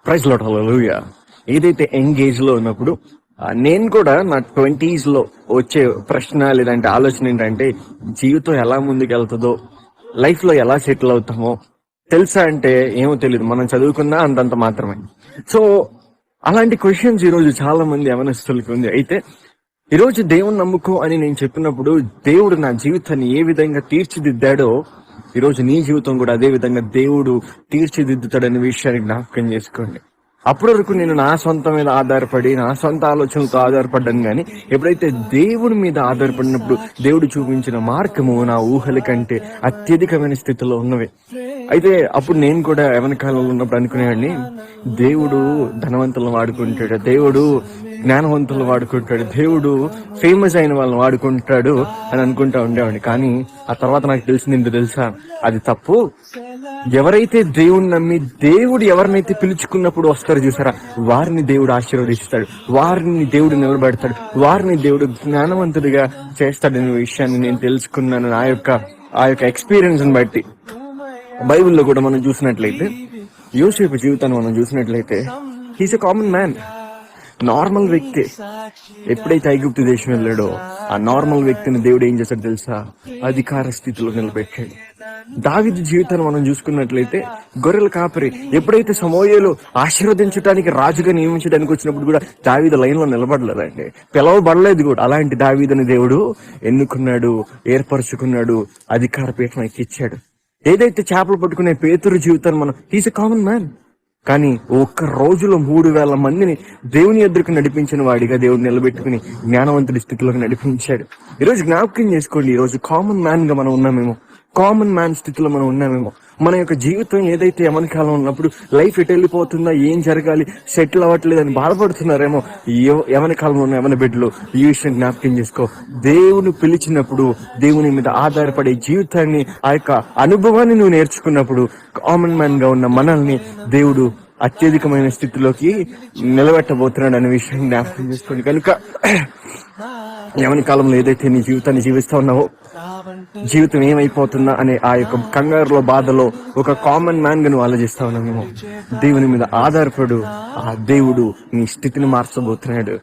Praise lord, హల్లెలూయా. ఏదైతే young age లో ఉన్నప్పుడు నేను కూడా నా 20s లో వచ్చే ప్రశ్న లేదంటే ఆలోచన ఏంటంటే, జీవితం ఎలా ముందుకు వెళ్తుందో, లైఫ్ లో ఎలా సెటిల్ అవుతామో తెలుసా అంటే ఏమో తెలియదు. మనం చదువుకున్నా అంతంత మాత్రమే. సో అలాంటి క్వశ్చన్స్ ఈ రోజు చాలా మంది యవనస్తులకి ఉంది. అయితే ఈ రోజు దేవుని నమ్ముకో అని నేను చెప్పినప్పుడు, దేవుడు నా జీవితాన్ని ఏ విధంగా తీర్చిదిద్దాడో ఈ రోజు నీ జీవితం కూడా అదే విధంగా దేవుడు తీర్చిదిద్దుతాడనే విషయాన్ని జ్ఞాపకం చేసుకోండి. అప్పటి వరకు నేను నా సొంత మీద ఆధారపడి, నా సొంత ఆలోచనలతో ఆధారపడ్డాను. కానీ ఎప్పుడైతే దేవుడి మీద ఆధారపడినప్పుడు, దేవుడు చూపించిన మార్గము నా ఊహల కంటే అత్యధికమైన స్థితిలో ఉన్నవి. అయితే అప్పుడు నేను కూడా యవన కాలంలో ఉన్నప్పుడు అనుకునేవాడిని, దేవుడు ధనవంతులను వాడుకుంటాడు, దేవుడు జ్ఞానవంతులను వాడుకుంటాడు, దేవుడు ఫేమస్ అయిన వాళ్ళని వాడుకుంటాడు అని అనుకుంటా ఉండేవాడిని. కానీ ఆ తర్వాత నాకు తెలిసింది ఏంటో తెలుసా? అది తప్పు. ఎవరైతే దేవుని నమ్మి దేవుడు ఎవరినైతే పిలుచుకున్నప్పుడు వస్తారో చూసారా, వారిని దేవుడు ఆశీర్వదిస్తాడు, వారిని దేవుడు నిలబెడతాడు, వారిని దేవుడు జ్ఞానవంతుడిగా చేస్తాడనే విషయాన్ని నేను తెలుసుకున్నాను ఆ యొక్క ఎక్స్పీరియన్స్ ని బట్టి. బైబిల్లో కూడా మనం చూసినట్లయితే, యోసేపు జీవితాన్ని మనం చూసినట్లయితే, he's a common man, normal వ్యక్తి. ఎప్పుడైతే ఐగుప్తు దేశం వెళ్ళాడో, ఆ నార్మల్ వ్యక్తిని దేవుడు ఏం చేశాడు తెలుసా? అధికార స్థితిలో నిలబెట్టాడు. దావీదు జీవితాన్ని మనం చూసుకున్నట్లయితే, గొర్రెల కాపరి. ఎప్పుడైతే సమూయేలు ఆశీర్వదించడానికి రాజుగా నియమించడానికి వచ్చినప్పుడు కూడా దావీదు లైన్ లో నిలబడలేదండి, పిలవబడలేదు కూడా. అలాంటి దావీదుని దేవుడు ఎన్నుకున్నాడు, ఏర్పరచుకున్నాడు, అధికార పీఠం ఎక్కిచ్చాడు. ఏదైతే చేపలు పట్టుకునే పేతురు జీవితాన్ని మనం, హీస్ ఎ కామన్ మ్యాన్, కానీ ఒక్క రోజులో 3,000 మందిని దేవుని ఎదురుకు నడిపించిన వాడిగా దేవుడు నిలబెట్టుకుని జ్ఞానవంతుడి స్థితిలోకి నడిపించాడు. ఈరోజు జ్ఞాపకం చేసుకోండి, ఈరోజు కామన్ మ్యాన్ గా మనం ఉన్నామేమో, కామన్ మ్యాన్ స్థితిలో మనం ఉన్నామేమో. మన యొక్క జీవితం ఏదైతే యవన కాలం ఉన్నప్పుడు లైఫ్ ఎటు వెళ్ళిపోతుందా, ఏం జరగాలి, సెటిల్ అవ్వట్లేదని బాధపడుతున్నారేమో యవన కాలంలో ఉన్న యవన బిడ్డలు, ఈ విషయం జ్ఞాపకం చేసుకో. దేవుని పిలిచినప్పుడు, దేవుని మీద ఆధారపడే జీవితాన్ని, ఆ యొక్క అనుభవాన్ని నువ్వు నేర్చుకున్నప్పుడు, కామన్ మ్యాన్ గా ఉన్న మనల్ని దేవుడు అత్యధికమైన స్థితిలోకి నిలబెట్టబోతున్నాడు అనే విషయాన్ని జ్ఞాపకం చేసుకోండి. కనుక యవన కాలంలో ఏదైతే నీ జీవితాన్ని జీవిస్తా ఉన్నావో, జీవితం ఏమైపోతుందా అనే ఆ యొక్క కంగారులో, బాధలో ఒక కామన్ మ్యాన్ గా నువ్వు ఆలోచిస్తా ఉన్నావేమో, దేవుని మీద ఆధారపడు. ఆ దేవుడు నీ స్థితిని మార్చబోతున్నాడు.